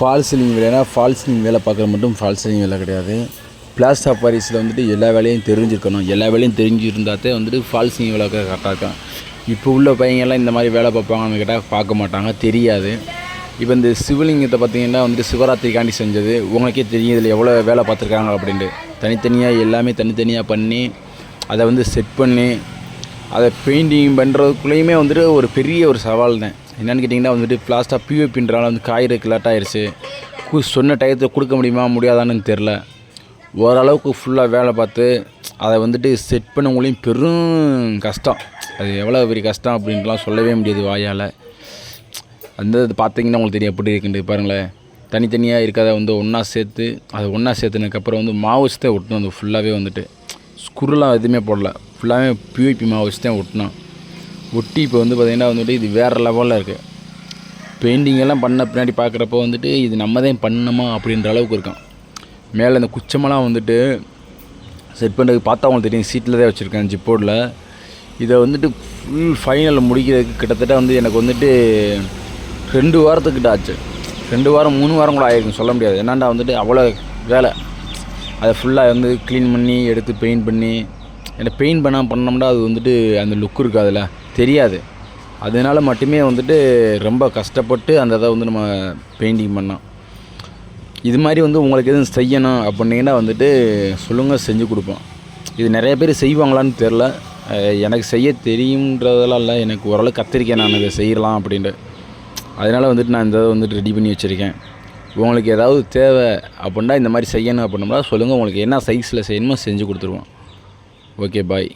Fall ceiling வேலைனா fall ceiling வேலை பார்க்குறது மட்டும் ஃபால் சீலிங் வேலை கிடையாது. பிளாஸ்டர் ஆஃப் பாரிஸில் வந்துட்டு எல்லா வேலையும் தெரிஞ்சிருக்கணும். எல்லா வேலையும் தெரிஞ்சிருந்தாத்தே வந்துட்டு ஃபால் சீலிங் வேலை கரெக்டாக இருக்கும். இப்போ உள்ள பையங்கள்லாம் இந்த மாதிரி வேலை பார்ப்பாங்கன்னு கேட்டால் பார்க்க மாட்டாங்க, தெரியாது. இப்போ இந்த சிவலிங்கத்தை பார்த்திங்கன்னா வந்துட்டு சிவராத்திரிக்காண்டி செஞ்சது. உங்களுக்கே தெரியும் இதில் எவ்வளோ வேலை பார்த்துருக்காங்க அப்படின்ட்டு. தனித்தனியாக எல்லாமே தனித்தனியாக பண்ணி அதை வந்து செட் பண்ணி அதை பெயிண்டிங் பண்ணுறதுக்குள்ளேயுமே வந்துட்டு ஒரு பெரிய ஒரு சவால் தான். என்னென்னு கேட்டிங்கன்னா வந்துட்டு பிளாஸ்டாக பியூபின்றால வந்து காய்கறி லேட்டாகிடுச்சு. சொன்ன டயத்தை கொடுக்க முடியுமா முடியாதான்னு தெரில. ஓரளவுக்கு ஃபுல்லாக வேலை பார்த்து அதை வந்துட்டு செட் பண்ணவங்களையும் பெரும் கஷ்டம். அது எவ்வளோ பெரிய கஷ்டம் அப்படின்ட்டுலாம் சொல்லவே முடியாது வாயால். அந்த இது பார்த்திங்கன்னா உங்களுக்கு தெரியும் எப்படி இருக்குன்ட்டு. பாருங்களேன், தனித்தனியாக இருக்கிறத வந்து ஒன்றா சேர்த்து அதை ஒன்றா சேர்த்துனதுக்கப்புறம் வந்து மாவு வச்சு தான் ஒட்டணும். அந்த ஃபுல்லாகவே வந்துட்டு ஸ்குருலாம் எதுவுமே போடல, ஃபுல்லாகவே பியூபி மாவு வச்சு தான் ஒட்டினோம். ஒட்டி இப்போ வந்து பார்த்திங்கன்னா வந்துட்டு இது வேறு லெவலில் இருக்குது. பெயிண்டிங்கெல்லாம் பண்ண பின்னாடி பார்க்குறப்போ வந்துட்டு இது நம்ம தான் பண்ணணுமா அப்படின்ற அளவுக்கு இருக்கும். மேலே இந்த குச்சமெல்லாம் வந்துட்டு செட் பண்ணுறதுக்கு பார்த்தா அவங்களுக்கு தெரியும், சீட்டில் தான் வச்சுருக்கேன் ஜிப்போர்டில். இதை வந்துட்டு ஃபுல் ஃபைனல் முடிக்கிறதுக்கு கிட்டத்தட்ட வந்து எனக்கு வந்துட்டு 2 வாரத்துக்கிட்ட ஆச்சு. 2 வாரம் 3 வாரம் கூட ஆகிருக்குன்னு சொல்ல முடியாது. என்னாண்டா வந்துட்டு அவ்வளோ வேலை. அதை ஃபுல்லாக வந்து க்ளீன் பண்ணி எடுத்து பெயிண்ட் பண்ணி, ஏன்னா பெயிண்ட் பண்ணோம்னா அது வந்துட்டு அந்த லுக் இருக்குது, அதில் தெரியாது. அதனால் மட்டுமே வந்துட்டு ரொம்ப கஷ்டப்பட்டு அந்த இதை வந்து நம்ம பெயிண்டிங் பண்ணோம். இது மாதிரி வந்து உங்களுக்கு எதுவும் செய்யணும் அப்படின்னீங்கன்னா வந்துட்டு சொல்லுங்கள், செஞ்சு கொடுப்போம். இது நிறைய பேர் செய்வாங்களான்னு தெரில. எனக்கு செய்ய தெரியுன்றதெல்லாம் இல்லை, எனக்கு ஓரளவுக்கு கத்திரிக்கேன் நான் இதை செய்யலாம் அப்படின்ட்டு. அதனால் வந்துட்டு நான் இந்த இதை வந்துட்டு ரெடி பண்ணி வச்சுருக்கேன். உங்களுக்கு ஏதாவது தேவை அப்படின்னா இந்த மாதிரி செய்யணும் அப்படின்னோம்னா சொல்லுங்கள், உங்களுக்கு என்ன சைஸில் செய்யணுமோ செஞ்சு கொடுத்துருவோம். ஓகே, பாய்.